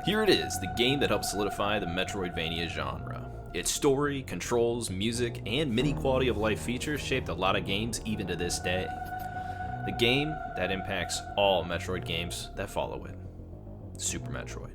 Here it is, the game that helped solidify the Metroidvania genre. Its story, controls, music, and many quality of life features shaped a lot of games even to this day. The game that impacts all Metroid games that follow it. Super Metroid.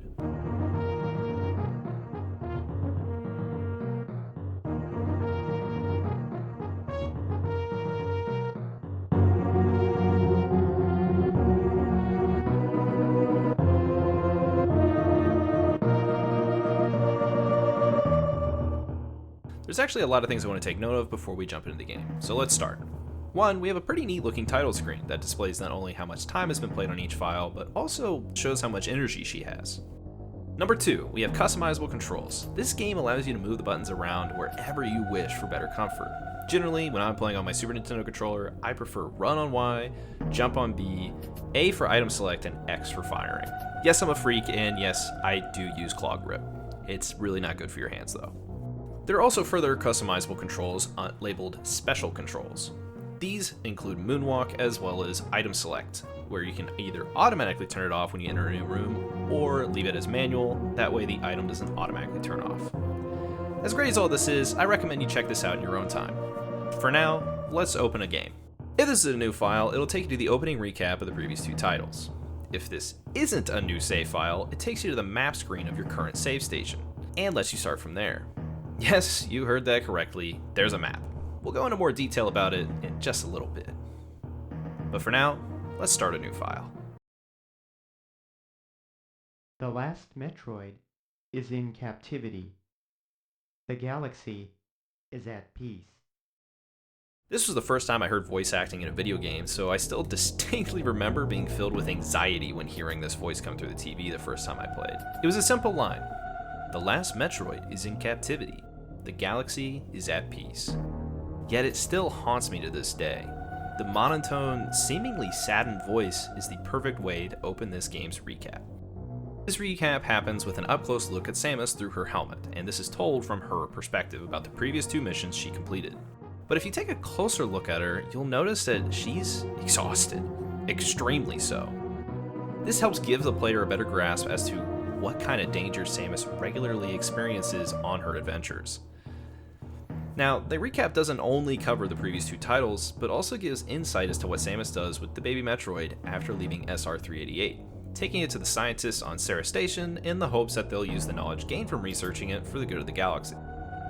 There's actually a lot of things I want to take note of before we jump into the game, so let's start. One, we have a pretty neat looking title screen that displays not only how much time has been played on each file, but also shows how much energy she has. Number two, we have customizable controls. This game allows you to move the buttons around wherever you wish for better comfort. Generally, when I'm playing on my Super Nintendo controller, I prefer run on Y, jump on B, A for item select, and X for firing. Yes, I'm a freak, and yes, I do use claw grip. It's really not good for your hands though. There are also further customizable controls labeled Special Controls. These include Moonwalk as well as Item Select, where you can either automatically turn it off when you enter a new room, or leave it as manual, that way the item doesn't automatically turn off. As great as all this is, I recommend you check this out in your own time. For now, let's open a game. If this is a new file, it'll take you to the opening recap of the previous two titles. If this isn't a new save file, it takes you to the map screen of your current save station, and lets you start from there. Yes, you heard that correctly, there's a map. We'll go into more detail about it in just a little bit. But for now, let's start a new file. The last Metroid is in captivity. The galaxy is at peace. This was the first time I heard voice acting in a video game, so I still distinctly remember being filled with anxiety when hearing this voice come through the TV the first time I played. It was a simple line. The last Metroid is in captivity. The galaxy is at peace. Yet it still haunts me to this day. The monotone, seemingly saddened voice is the perfect way to open this game's recap. This recap happens with an up-close look at Samus through her helmet, and this is told from her perspective about the previous two missions she completed. But if you take a closer look at her, you'll notice that she's exhausted, extremely so. This helps give the player a better grasp as to what kind of danger Samus regularly experiences on her adventures. Now, the recap doesn't only cover the previous two titles, but also gives insight as to what Samus does with the baby Metroid after leaving SR-388, taking it to the scientists on Sarah Station in the hopes that they'll use the knowledge gained from researching it for the good of the galaxy.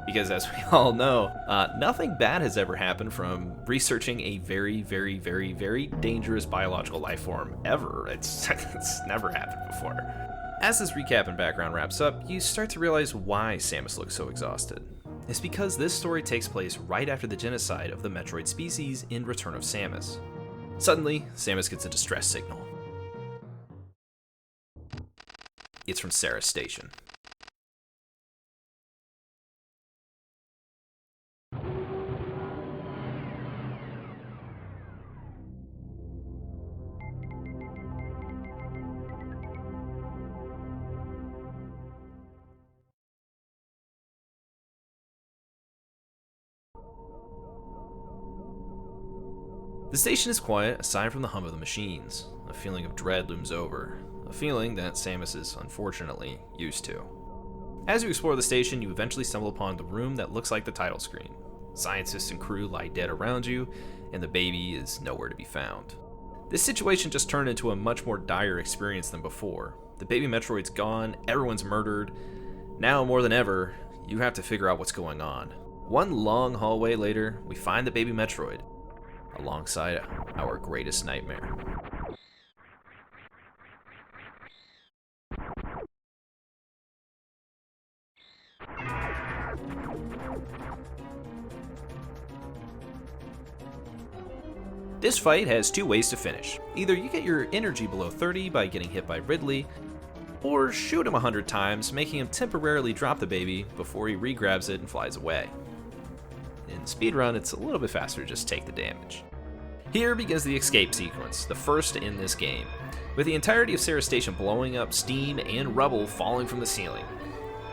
Because as we all know, nothing bad has ever happened from researching a very, very, very, very dangerous biological life form ever. It's never happened before. As this recap and background wraps up, you start to realize why Samus looks so exhausted. It's because this story takes place right after the genocide of the Metroid species in Return of Samus. Suddenly, Samus gets a distress signal. It's from Sarah Station. The station is quiet aside from the hum of the machines. A feeling of dread looms over, a feeling that Samus is unfortunately used to. As you explore the station, you eventually stumble upon the room that looks like the title screen. Scientists and crew lie dead around you, and the baby is nowhere to be found. This situation just turned into a much more dire experience than before. The baby Metroid's gone, everyone's murdered. Now more than ever, you have to figure out what's going on. One long hallway later, we find the baby Metroid, alongside our greatest nightmare. This fight has two ways to finish. Either you get your energy below 30 by getting hit by Ridley, or shoot him 100 times, making him temporarily drop the baby before he re-grabs it and flies away. In Speedrun, it's a little bit faster to just take the damage. Here begins the escape sequence, the first in this game, with the entirety of Sarah Station blowing up, steam and rubble falling from the ceiling.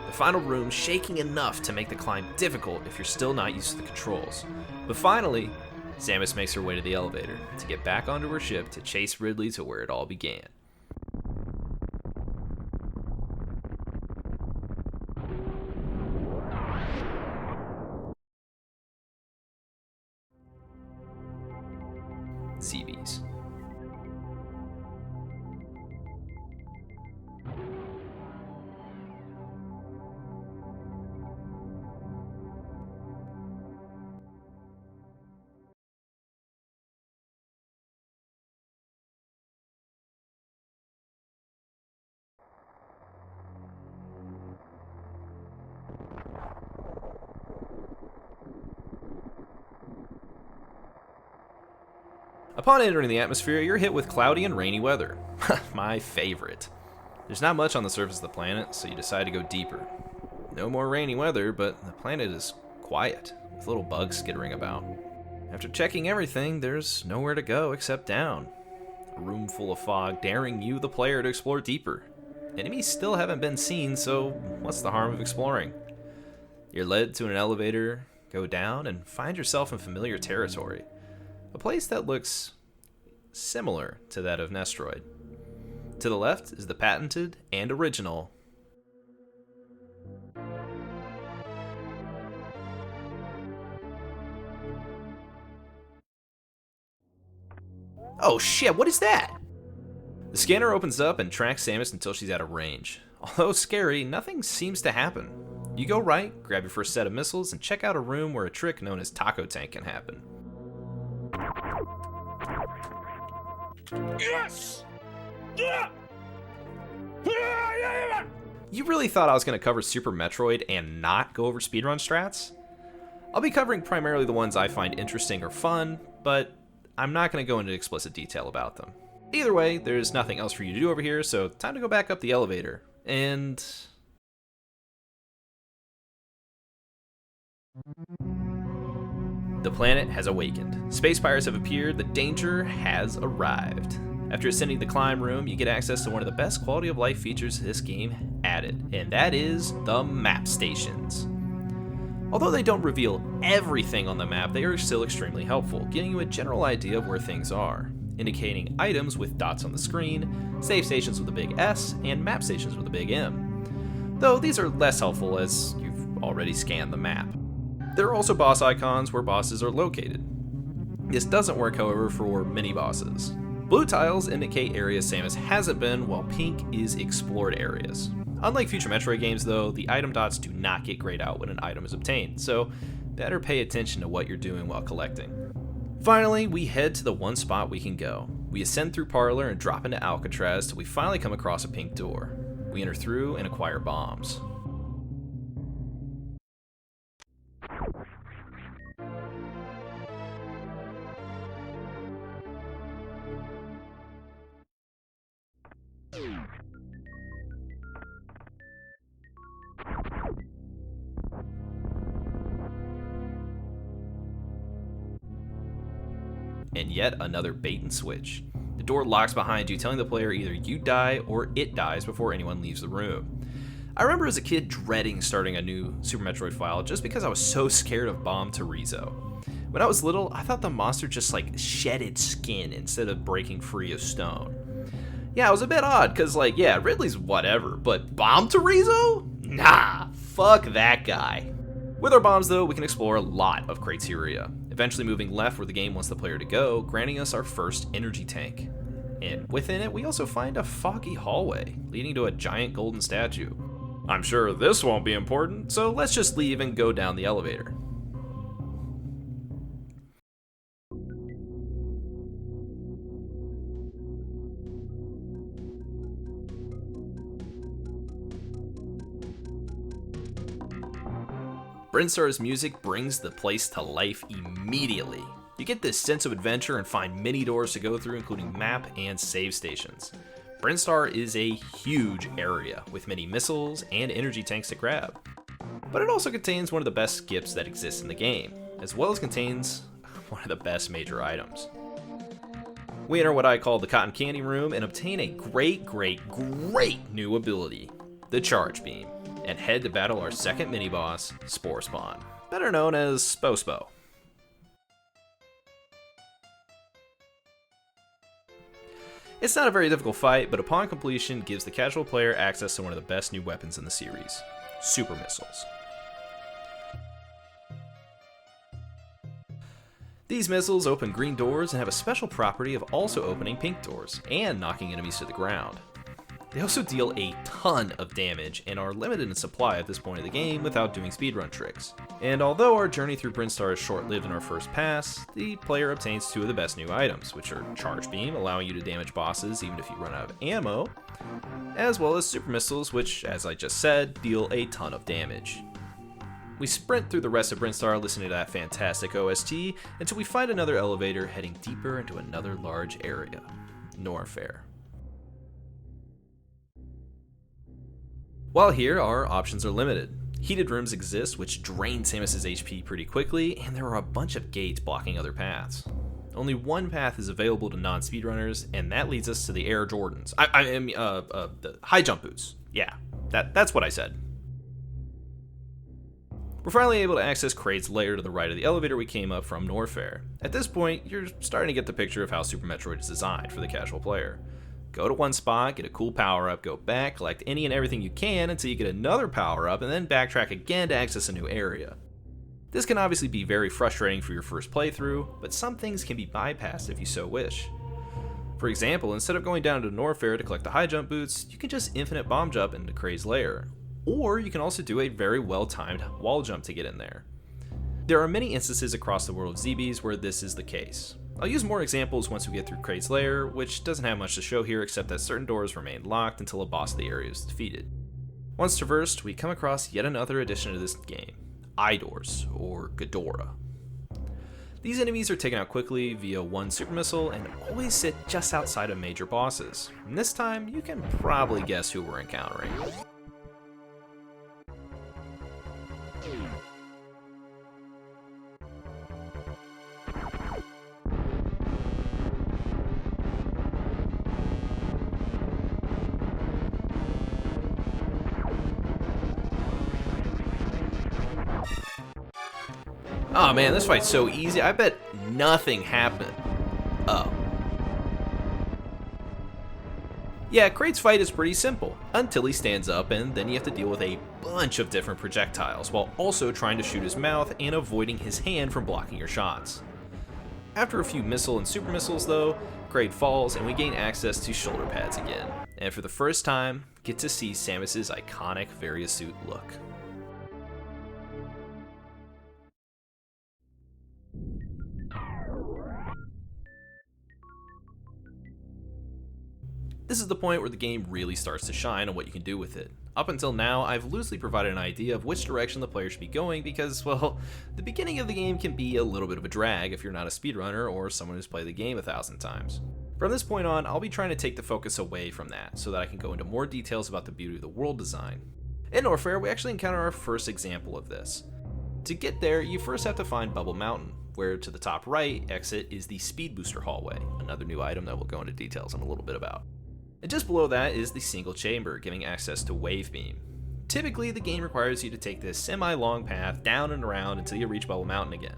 The final room shaking enough to make the climb difficult if you're still not used to the controls. But finally, Samus makes her way to the elevator to get back onto her ship to chase Ridley to where it all began. Upon entering the atmosphere, you're hit with cloudy and rainy weather. My favorite. There's not much on the surface of the planet, so you decide to go deeper. No more rainy weather, but the planet is quiet, with little bugs skittering about. After checking everything, there's nowhere to go except down. A room full of fog daring you, the player, to explore deeper. Enemies still haven't been seen, so what's the harm of exploring? You're led to an elevator, go down, and find yourself in familiar territory. A place that looks similar to that of Nestroid. To the left is the patented and original Oh shit, what is that? The scanner opens up and tracks Samus until she's out of range. Although scary, nothing seems to happen. You go right, grab your first set of missiles, and check out a room where a trick known as Taco Tank can happen. Yes! You really thought I was going to cover Super Metroid and not go over speedrun strats? I'll be covering primarily the ones I find interesting or fun, but I'm not going to go into explicit detail about them. Either way, there's nothing else for you to do over here, so time to go back up the elevator. And the planet has awakened. Space pirates have appeared. The danger has arrived. After ascending the climb room, you get access to one of the best quality of life features this game added, and that is the map stations. Although they don't reveal everything on the map, they are still extremely helpful, giving you a general idea of where things are, indicating items with dots on the screen, save stations with a big S, and map stations with a big M. Though these are less helpful as you've already scanned the map. There are also boss icons where bosses are located. This doesn't work, however, for mini-bosses. Blue tiles indicate areas Samus hasn't been, while pink is explored areas. Unlike future Metroid games, though, the item dots do not get grayed out when an item is obtained, so better pay attention to what you're doing while collecting. Finally, we head to the one spot we can go. We ascend through Parlor and drop into Alcatraz till we finally come across a pink door. We enter through and acquire bombs. And yet another bait and switch. The door locks behind you, telling the player either you die or it dies before anyone leaves the room. I remember as a kid dreading starting a new Super Metroid file just because I was so scared of Bomb Terizo. When I was little, I thought the monster just shedded skin instead of breaking free of stone. Yeah, it was a bit odd, cause Ridley's whatever, but Bomb Terizo? Nah, fuck that guy. With our bombs, though, we can explore a lot of criteria, eventually moving left where the game wants the player to go, granting us our first energy tank. And within it, we also find a foggy hallway, leading to a giant golden statue. I'm sure this won't be important, so let's just leave and go down the elevator. Brinstar's music brings the place to life immediately. You get this sense of adventure and find many doors to go through, including map and save stations. Brinstar is a huge area with many missiles and energy tanks to grab. But it also contains one of the best skips that exists in the game, as well as contains one of the best major items. We enter what I call the Cotton Candy Room and obtain a great new ability, the Charge Beam, and head to battle our second mini-boss, Spore Spawn, better known as Spo. It's not a very difficult fight, but upon completion gives the casual player access to one of the best new weapons in the series, Super Missiles. These missiles open green doors and have a special property of also opening pink doors and knocking enemies to the ground. They also deal a ton of damage and are limited in supply at this point of the game without doing speedrun tricks. And although our journey through Brinstar is short-lived in our first pass, the player obtains two of the best new items, which are Charge Beam, allowing you to damage bosses even if you run out of ammo, as well as Super Missiles, which, as I just said, deal a ton of damage. We sprint through the rest of Brinstar listening to that fantastic OST until we find another elevator heading deeper into another large area, Norfair. While here, our options are limited. Heated rooms exist, which drain Samus's HP pretty quickly, and there are a bunch of gates blocking other paths. Only one path is available to non-speedrunners, and that leads us to the Air Jordans. The high jump boots. Yeah, that's what I said. We're finally able to access Kraid's lair to the right of the elevator we came up from Norfair. At this point, you're starting to get the picture of how Super Metroid is designed for the casual player. Go to one spot, get a cool power-up, go back, collect any and everything you can until you get another power-up, and then backtrack again to access a new area. This can obviously be very frustrating for your first playthrough, but some things can be bypassed if you so wish. For example, instead of going down to Norfair to collect the high jump boots, you can just infinite bomb jump into Kraid's lair. Or you can also do a very well-timed wall jump to get in there. There are many instances across the world of ZBs where this is the case. I'll use more examples once we get through Kraid's lair, which doesn't have much to show here except that certain doors remain locked until a boss of the area is defeated. Once traversed, we come across yet another addition to this game, Eye-Doors, or Ghidorah. These enemies are taken out quickly via one super missile and always sit just outside of major bosses. And this time, you can probably guess who we're encountering. Oh man, this fight's so easy. I bet nothing happened. Oh. Yeah, Kraid's fight is pretty simple, until he stands up and then you have to deal with a bunch of different projectiles, while also trying to shoot his mouth and avoiding his hand from blocking your shots. After a few missile and super missiles though, Kraid falls and we gain access to shoulder pads again, and for the first time, get to see Samus's iconic Variasuit look. This is the point where the game really starts to shine on what you can do with it. Up until now, I've loosely provided an idea of which direction the player should be going because, well, the beginning of the game can be a little bit of a drag if you're not a speedrunner or someone who's played the game 1,000 times. From this point on, I'll be trying to take the focus away from that so that I can go into more details about the beauty of the world design. In Norfair, we actually encounter our first example of this. To get there, you first have to find Bubble Mountain, where to the top right exit is the Speed Booster Hallway, another new item that we'll go into details in a little bit about. And just below that is the single chamber, giving access to Wave Beam. Typically, the game requires you to take this semi-long path down and around until you reach Bubble Mountain again.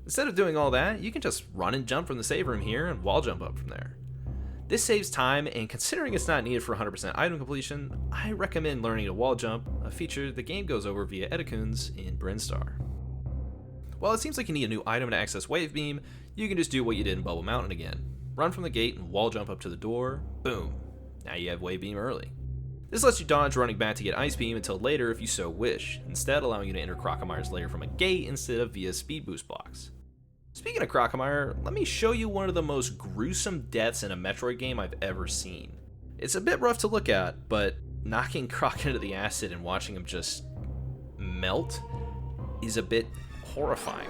Instead of doing all that, you can just run and jump from the save room here and wall jump up from there. This saves time, and considering it's not needed for 100% item completion, I recommend learning to wall jump, a feature the game goes over via Edecuns in Brinstar. While it seems like you need a new item to access Wave Beam, you can just do what you did in Bubble Mountain again. Run from the gate and wall jump up to the door, boom. Now you have Wave Beam early. This lets you dodge running back to get Ice Beam until later if you so wish, instead allowing you to enter Crocamire's lair from a gate instead of via speed boost blocks. Speaking of Crocamire, let me show you one of the most gruesome deaths in a Metroid game I've ever seen. It's a bit rough to look at, but knocking Croc into the acid and watching him just melt is a bit horrifying.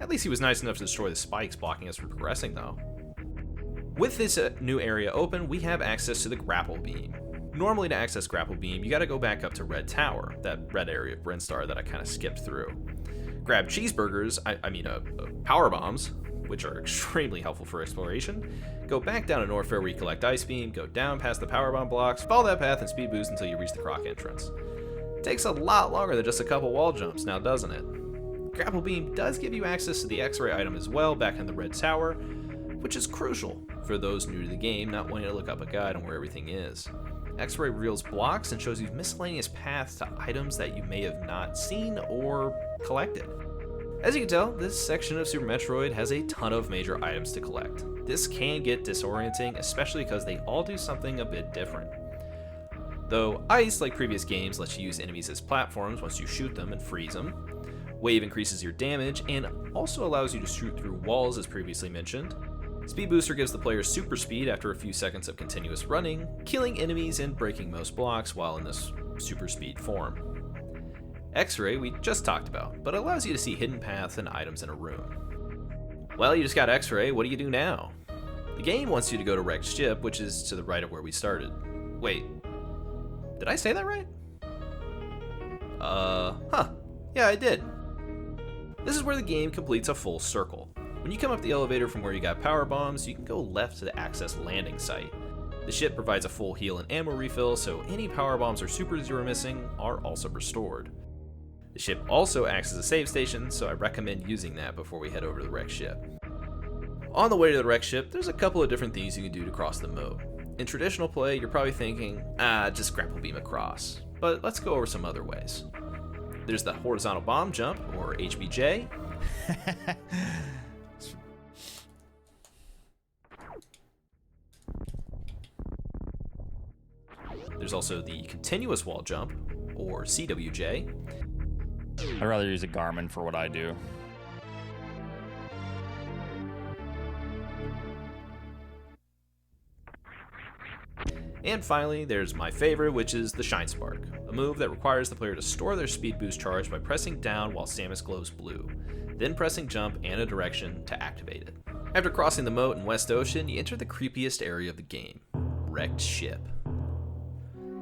At least he was nice enough to destroy the spikes blocking us from progressing though. With this new area open, we have access to the Grapple Beam. Normally to access Grapple Beam, you gotta go back up to Red Tower, that red area of Brinstar that I kinda skipped through. Grab cheeseburgers, power bombs, which are extremely helpful for exploration. Go back down to Norfair where you collect Ice Beam, go down past the power bomb blocks, follow that path and speed boost until you reach the Croc entrance. It takes a lot longer than just a couple wall jumps now, doesn't it? Grapple Beam does give you access to the X-Ray item as well back in the Red Tower, which is crucial for those new to the game not wanting to look up a guide on where everything is. X-Ray reveals blocks and shows you miscellaneous paths to items that you may have not seen or collected. As you can tell, this section of Super Metroid has a ton of major items to collect. This can get disorienting, especially because they all do something a bit different. Though Ice, like previous games, lets you use enemies as platforms once you shoot them and freeze them. Wave increases your damage and also allows you to shoot through walls as previously mentioned. Speed Booster gives the player super speed after a few seconds of continuous running, killing enemies and breaking most blocks while in this super speed form. X-Ray we just talked about, but allows you to see hidden paths and items in a room. Well, you just got X-Ray, what do you do now? The game wants you to go to Wrecked Ship, which is to the right of where we started. Wait, did I say that right? Yeah, I did. This is where the game completes a full circle. When you come up the elevator from where you got power bombs, you can go left to the access landing site. The ship provides a full heal and ammo refill, so any power bombs or supers you are missing are also restored. The ship also acts as a save station, so I recommend using that before we head over to the wrecked ship. On the way to the wrecked ship, there's a couple of different things you can do to cross the moat. In traditional play, you're probably thinking, just grapple beam across. But let's go over some other ways. There's the horizontal bomb jump, or HBJ. There's also the continuous wall jump, or CWJ. I'd rather use a Garmin for what I do. And finally, there's my favorite, which is the Shine Spark, a move that requires the player to store their speed boost charge by pressing down while Samus glows blue, then pressing jump and a direction to activate it. After crossing the moat in West Ocean, you enter the creepiest area of the game, Wrecked Ship.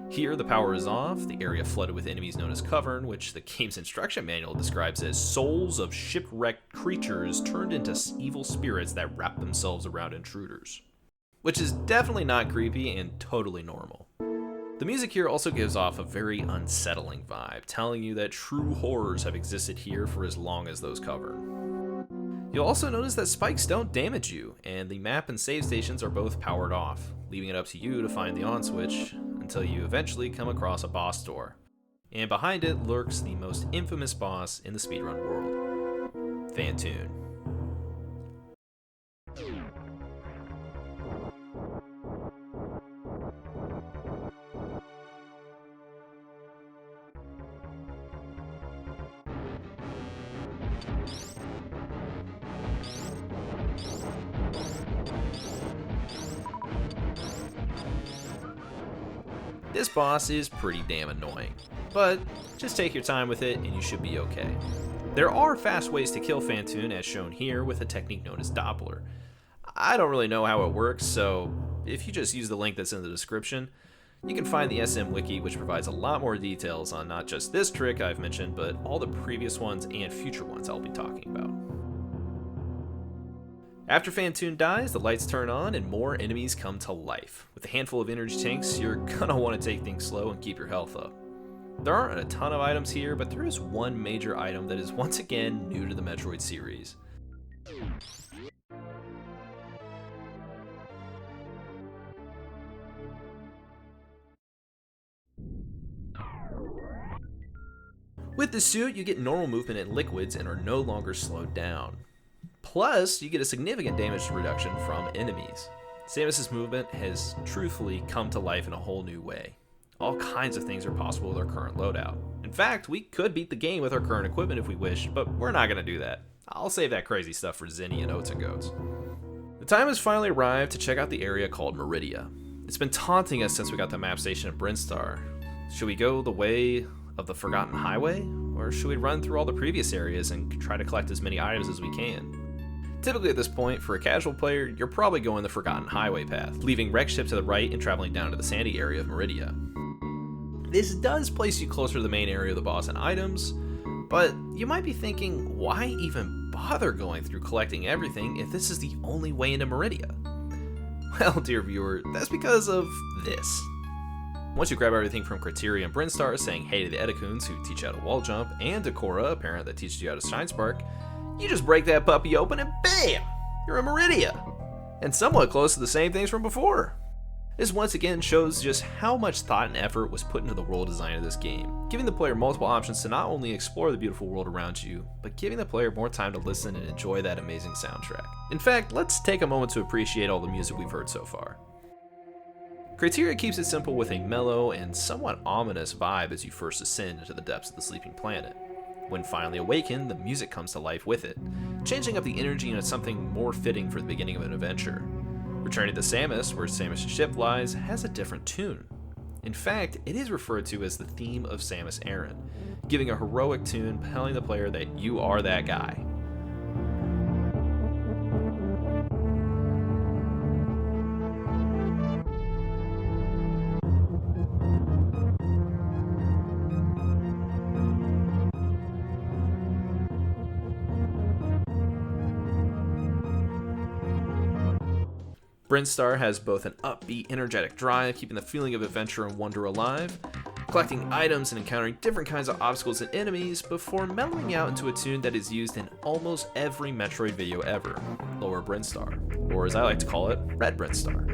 Here, the power is off, the area flooded with enemies known as Cavern, which the game's instruction manual describes as souls of shipwrecked creatures turned into evil spirits that wrap themselves around intruders. Which is definitely not creepy and totally normal. The music here also gives off a very unsettling vibe, telling you that true horrors have existed here for as long as those Cavern. You'll also notice that spikes don't damage you, and the map and save stations are both powered off, leaving it up to you to find the on switch until you eventually come across a boss door. And behind it lurks the most infamous boss in the speedrun world, Phantoon. This boss is pretty damn annoying, but just take your time with it and you should be okay. There are fast ways to kill Phantoon as shown here with a technique known as Doppler. I don't really know how it works, so if you just use the link that's in the description, you can find the SM Wiki, which provides a lot more details on not just this trick I've mentioned, but all the previous ones and future ones I'll be talking about. After Phantoon dies, the lights turn on and more enemies come to life. With a handful of energy tanks, you're gonna want to take things slow and keep your health up. There aren't a ton of items here, but there is one major item that is once again new to the Metroid series. With the suit, you get normal movement in liquids and are no longer slowed down. Plus, you get a significant damage reduction from enemies. Samus's movement has truthfully come to life in a whole new way. All kinds of things are possible with our current loadout. In fact, we could beat the game with our current equipment if we wish, but we're not going to do that. I'll save that crazy stuff for Zinni and Oats and Goats. The time has finally arrived to check out the area called Meridia. It's been taunting us since we got the map station at Brinstar. Should we go the way of the Forgotten Highway? Or should we run through all the previous areas and try to collect as many items as we can? Typically at this point, for a casual player, you're probably going the Forgotten Highway path, leaving Wrecked Ship to the right and traveling down to the sandy area of Meridia. This does place you closer to the main area of the boss and items, but you might be thinking, why even bother going through collecting everything if this is the only way into Meridia? Well, dear viewer, that's because of this. Once you grab everything from Criteria and Brinstar saying hey to the Edacoons who teach you how to wall jump, and to Cora, a parent that teaches you how to Shine Spark, you just break that puppy open and BAM! You're a Meridia! And somewhat close to the same things from before. This once again shows just how much thought and effort was put into the world design of this game, giving the player multiple options to not only explore the beautiful world around you, but giving the player more time to listen and enjoy that amazing soundtrack. In fact, let's take a moment to appreciate all the music we've heard so far. Criteria keeps it simple with a mellow and somewhat ominous vibe as you first ascend into the depths of the sleeping planet. When finally awakened, the music comes to life with it, changing up the energy into something more fitting for the beginning of an adventure. Returning to Samus, where Samus' ship lies, has a different tune. In fact, it is referred to as the theme of Samus Aran, giving a heroic tune telling the player that you are that guy. Brinstar has both an upbeat, energetic drive, keeping the feeling of adventure and wonder alive, collecting items and encountering different kinds of obstacles and enemies before mellowing out into a tune that is used in almost every Metroid video ever, Lower Brinstar, or as I like to call it, Red Brinstar.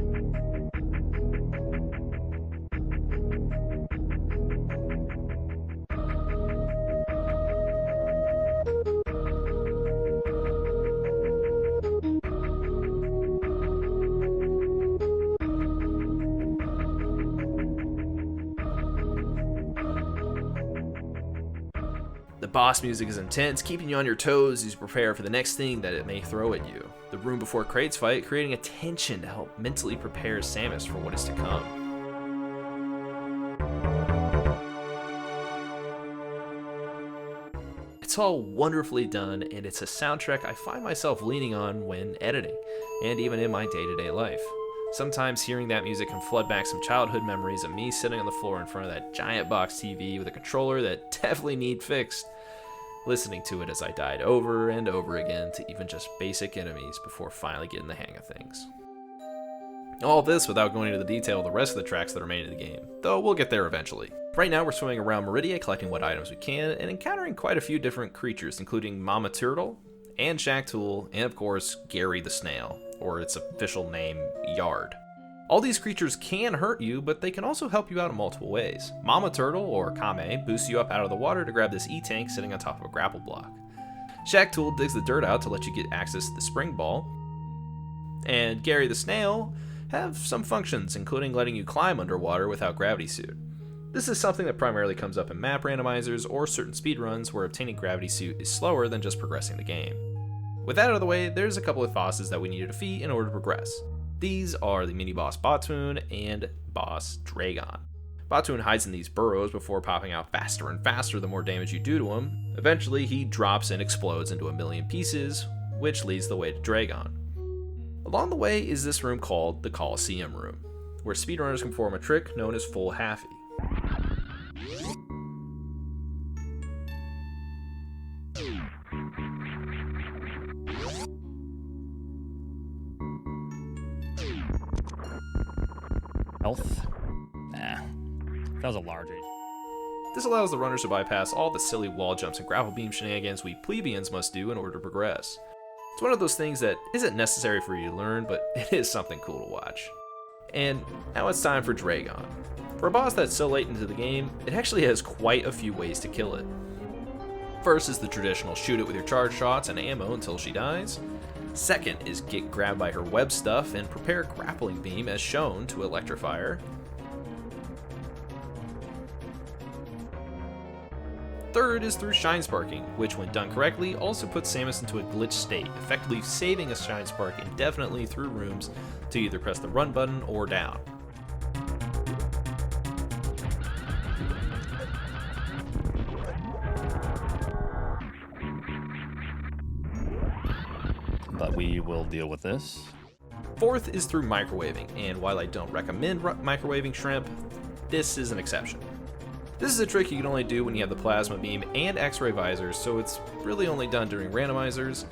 The boss music is intense, keeping you on your toes as you prepare for the next thing that it may throw at you. The room before Kraid's fight, creating a tension to help mentally prepare Samus for what is to come. It's all wonderfully done, and it's a soundtrack I find myself leaning on when editing, and even in my day-to-day life. Sometimes hearing that music can flood back some childhood memories of me sitting on the floor in front of that giant box TV with a controller that definitely need fixed, listening to it as I died over and over again to even just basic enemies before finally getting the hang of things. All this without going into the detail of the rest of the tracks that remain in the game, though we'll get there eventually. Right now we're swimming around Meridia, collecting what items we can, and encountering quite a few different creatures, including Mama Turtle, and Shacktool, and of course, Gary the Snail, or its official name, Yard. All these creatures can hurt you, but they can also help you out in multiple ways. Mama Turtle, or Kame, boosts you up out of the water to grab this E-Tank sitting on top of a grapple block. Shacktool digs the dirt out to let you get access to the spring ball. And Gary the Snail have some functions, including letting you climb underwater without gravity suit. This is something that primarily comes up in map randomizers or certain speedruns where obtaining gravity suit is slower than just progressing the game. With that out of the way, there's a couple of bosses that we need to defeat in order to progress. These are the mini-boss Batoon and boss Dragon. Batoon hides in these burrows before popping out faster and faster the more damage you do to him. Eventually, he drops and explodes into a million pieces, which leads the way to Dragon. Along the way is this room called the Coliseum Room, where speedrunners can perform a trick known as Full Halfy. Health? Nah. That was a large age. This allows the runners to bypass all the silly wall jumps and grapple beam shenanigans we plebeians must do in order to progress. It's one of those things that isn't necessary for you to learn, but it is something cool to watch. And now it's time for Dragon. For a boss that's so late into the game, it actually has quite a few ways to kill it. First is the traditional shoot it with your charge shots and ammo until she dies. Second is get grabbed by her web stuff and prepare a grappling beam as shown to electrify her. Third is through Shine Sparking, which when done correctly also puts Samus into a glitch state, effectively saving a Shine Spark indefinitely through rooms to either press the run button or down. But we will deal with this. Fourth is through microwaving, and while I don't recommend microwaving shrimp, this is an exception. This is a trick you can only do when you have the plasma beam and x-ray visors, so it's really only done during randomizers,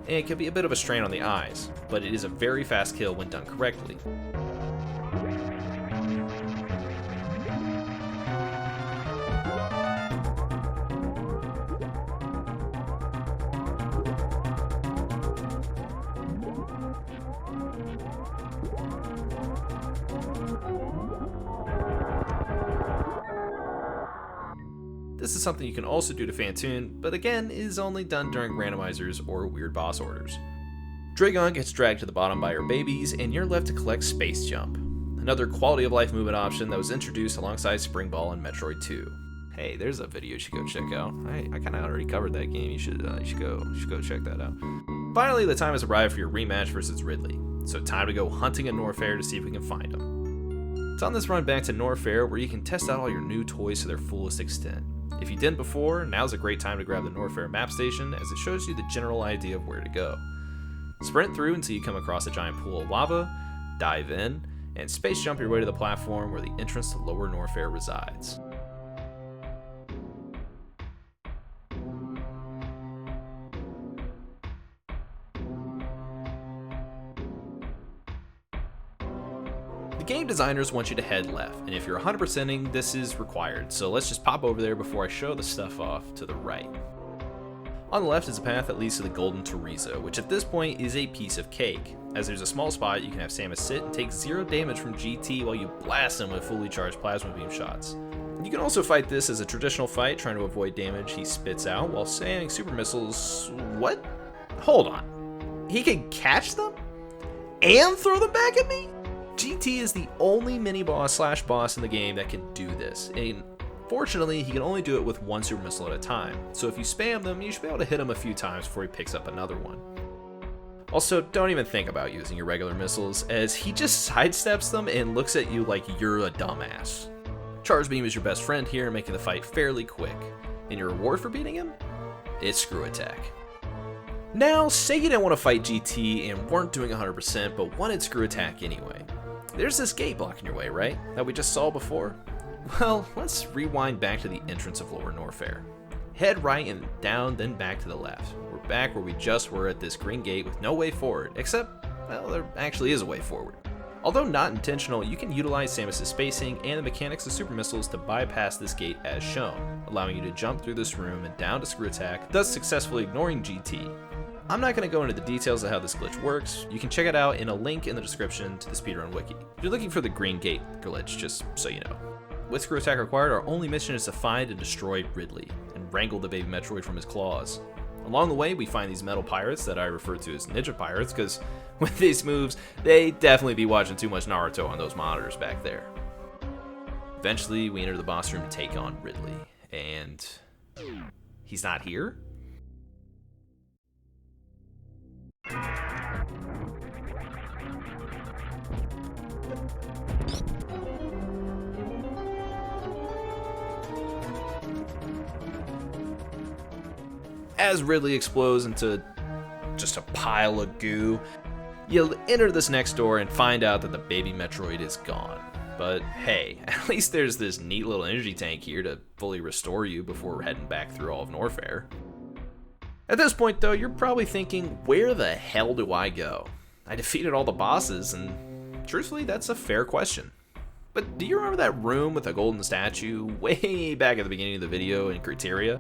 and it can be a bit of a strain on the eyes, but it is a very fast kill when done correctly. This is something you can also do to Phantoon, but again is only done during randomizers or weird boss orders. Dragon gets dragged to the bottom by her babies, and you're left to collect Space Jump, another quality of life movement option that was introduced alongside Spring Ball in Metroid 2. Hey, there's a video you should go check out. I kind of already covered that game. You should go check that out. Finally, the time has arrived for your rematch versus Ridley. So time to go hunting at Norfair to see if we can find him. It's on this run back to Norfair where you can test out all your new toys to their fullest extent. If you didn't before, now's a great time to grab the Norfair map station as it shows you the general idea of where to go. Sprint through until you come across a giant pool of lava, dive in, and space jump your way to the platform where the entrance to Lower Norfair resides. The game designers want you to head left, and if you're 100%ing, this is required, so let's just pop over there before I show the stuff off to the right. On the left is a path that leads to the Golden Teresa, which at this point is a piece of cake, as there's a small spot you can have Samus sit and take 0 damage from GT while you blast him with fully charged plasma beam shots. You can also fight this as a traditional fight, trying to avoid damage he spits out while spamming super missiles. What? Hold on. He can catch them? And throw them back at me? GT is the only mini-boss / boss in the game that can do this, and fortunately he can only do it with 1 super missile at a time, so if you spam them, you should be able to hit him a few times before he picks up another one. Also, don't even think about using your regular missiles, as he just sidesteps them and looks at you like you're a dumbass. Charge Beam is your best friend here, making the fight fairly quick, and your reward for beating him? It's Screw Attack. Now, say you didn't want to fight GT and weren't doing 100%, but wanted Screw Attack anyway. There's this gate blocking your way, right? That we just saw before? Well, let's rewind back to the entrance of Lower Norfair. Head right and down, then back to the left. We're back where we just were at this green gate with no way forward, except, well, there actually is a way forward. Although not intentional, you can utilize Samus' spacing and the mechanics of super missiles to bypass this gate as shown, allowing you to jump through this room and down to Screw Attack, thus successfully ignoring GT. I'm not going to go into the details of how this glitch works. You can check it out in a link in the description to the Speedrun Wiki. You're looking for the green gate glitch, just so you know. With Screw Attack required, our only mission is to find and destroy Ridley, and wrangle the baby Metroid from his claws. Along the way, we find these metal pirates that I refer to as ninja pirates, because with these moves, they definitely be watching too much Naruto on those monitors back there. Eventually, we enter the boss room to take on Ridley, and he's not here? As Ridley explodes into just a pile of goo, you'll enter this next door and find out that the baby Metroid is gone. But hey, at least there's this neat little energy tank here to fully restore you before heading back through all of Norfair. At this point though, you're probably thinking, where the hell do I go? I defeated all the bosses, and truthfully, that's a fair question. But do you remember that room with the golden statue way back at the beginning of the video in Criteria?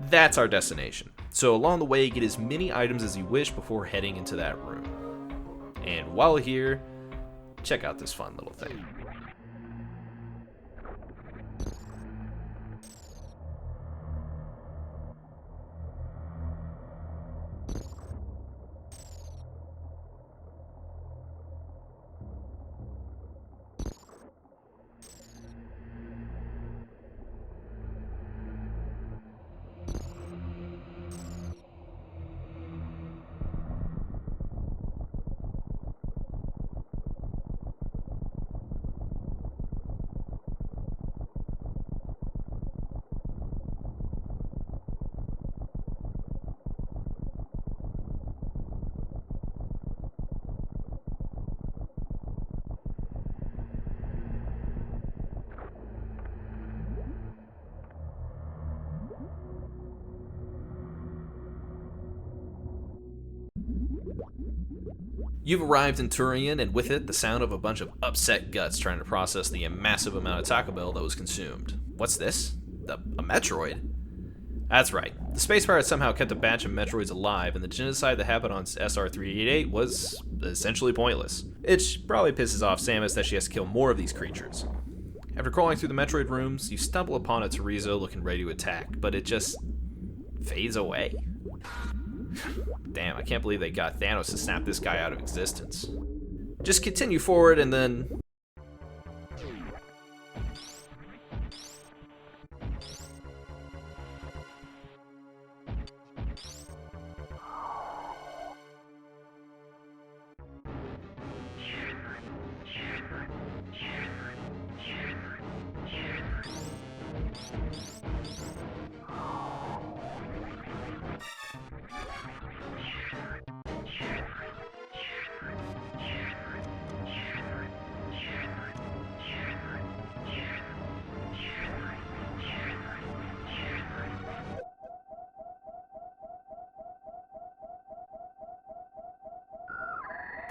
That's our destination. So along the way, get as many items as you wish before heading into that room. And while here, check out this fun little thing. You've arrived in Turian, and with it, the sound of a bunch of upset guts trying to process the massive amount of Taco Bell that was consumed. What's this? A Metroid? That's right. The Space Pirates somehow kept a batch of Metroids alive, and the genocide that happened on SR-388 was essentially pointless. It probably pisses off Samus that she has to kill more of these creatures. After crawling through the Metroid rooms, you stumble upon a Terizo looking ready to attack, but it just fades away. Damn, I can't believe they got Thanos to snap this guy out of existence. Just continue forward and then...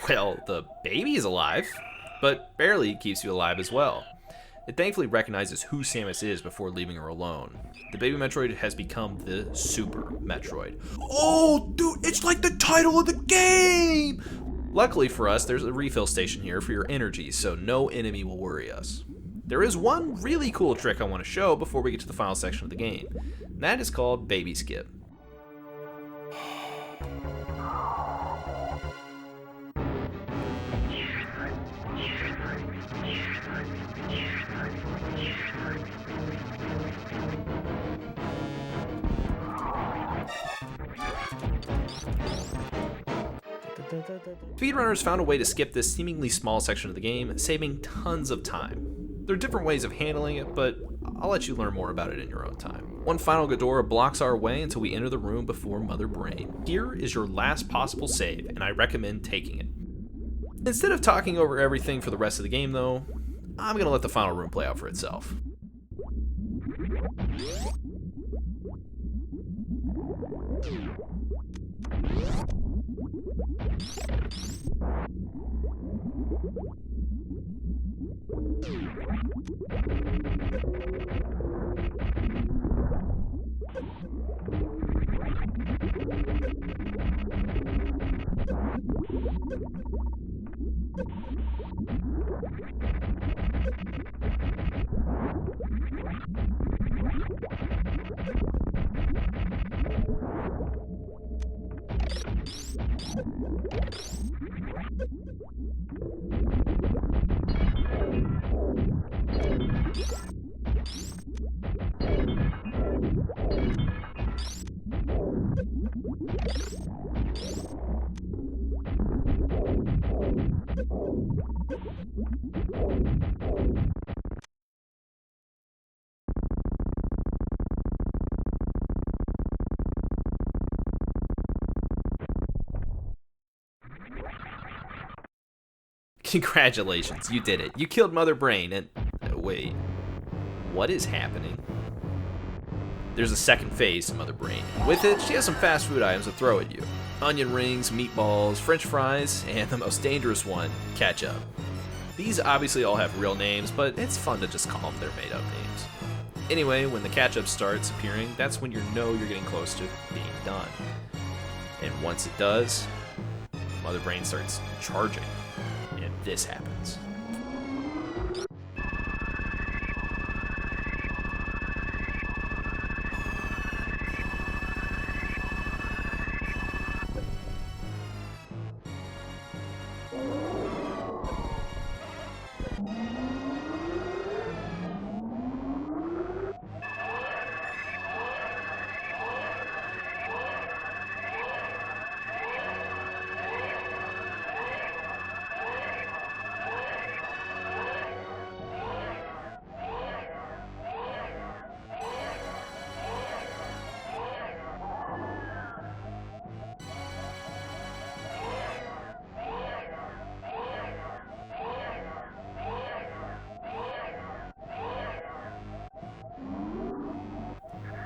Well, the baby is alive, but barely keeps you alive as well. It thankfully recognizes who Samus is before leaving her alone. The baby Metroid has become the Super Metroid. Oh, dude, it's like the title of the game! Luckily for us, there's a refill station here for your energy, so no enemy will worry us. There is one really cool trick I want to show before we get to the final section of the game, and that is called Baby Skip. Speedrunners found a way to skip this seemingly small section of the game, saving tons of time. There are different ways of handling it, but I'll let you learn more about it in your own time. One final Ghidorah blocks our way until we enter the room before Mother Brain. Here is your last possible save, and I recommend taking it. Instead of talking over everything for the rest of the game though, I'm gonna let the final room play out for itself. Congratulations, you did it. You killed Mother Brain and... wait. What is happening? There's a second phase to Mother Brain. With it, she has some fast food items to throw at you. Onion rings, meatballs, french fries, and the most dangerous one, ketchup. These obviously all have real names, but it's fun to just call them their made-up names. Anyway, when the ketchup starts appearing, that's when you know you're getting close to being done. And once it does, Mother Brain starts charging. And this happens.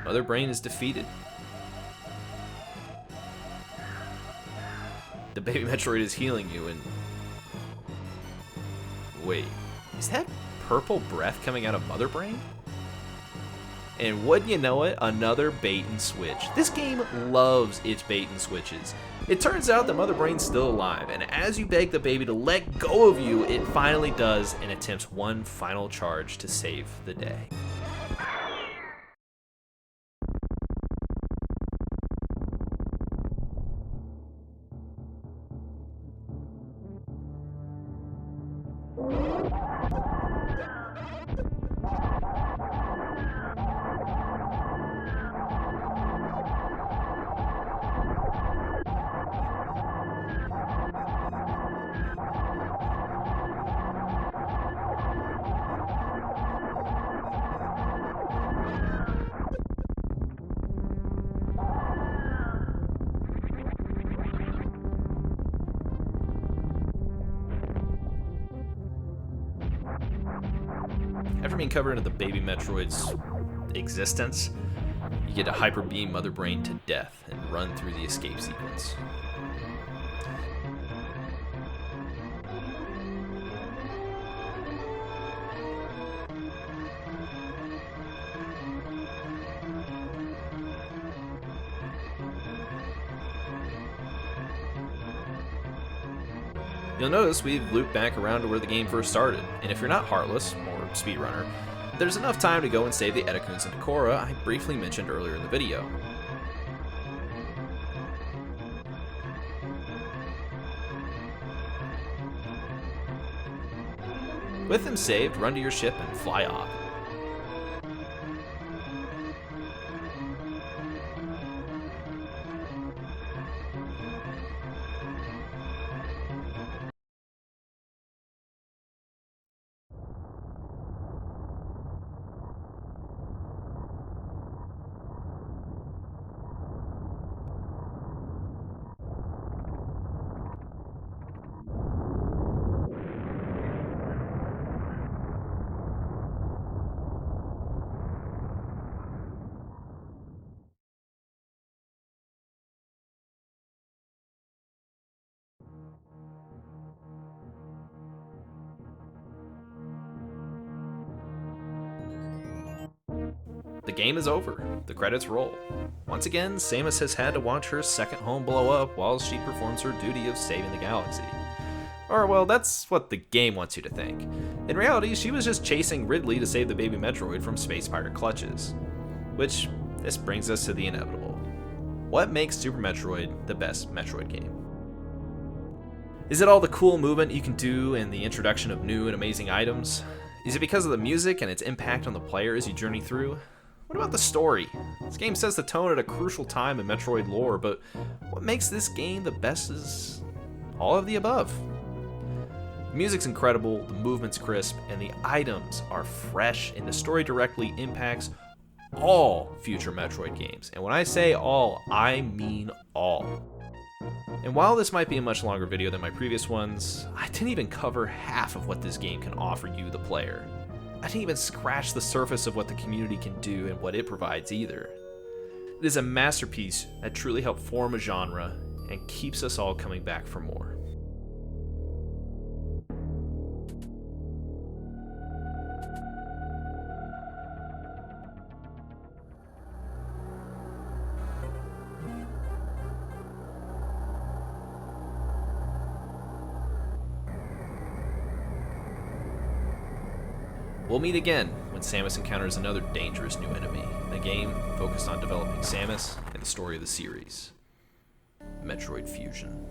Mother Brain is defeated. The baby Metroid is healing you and... wait, is that purple breath coming out of Mother Brain? And wouldn't you know it, another bait and switch. This game loves its bait and switches. It turns out that Mother Brain's still alive, and as you beg the baby to let go of you, it finally does and attempts one final charge to save the day. After being covered into the baby Metroid's existence, you get to hyper beam Mother Brain to death and run through the escape sequence. You'll notice we've looped back around to where the game first started, and if you're not Heartless, or Speedrunner, there's enough time to go and save the Edakuns and Decora I briefly mentioned earlier in the video. With them saved, run to your ship and fly off. The game is over. The credits roll. Once again, Samus has had to watch her second home blow up while she performs her duty of saving the galaxy. Or, well, that's what the game wants you to think. In reality, she was just chasing Ridley to save the baby Metroid from space pirate clutches. Which, this brings us to the inevitable. What makes Super Metroid the best Metroid game? Is it all the cool movement you can do and the introduction of new and amazing items? Is it because of the music and its impact on the player as you journey through? What about the story? This game sets the tone at a crucial time in Metroid lore, but what makes this game the best is all of the above. The music's incredible, the movement's crisp, and the items are fresh, and the story directly impacts all future Metroid games. And when I say all, I mean all. And while this might be a much longer video than my previous ones, I didn't even cover half of what this game can offer you, the player. I didn't even scratch the surface of what the community can do and what it provides either. It is a masterpiece that truly helped form a genre and keeps us all coming back for more. We'll meet again when Samus encounters another dangerous new enemy, in a game focused on developing Samus and the story of the series, Metroid Fusion.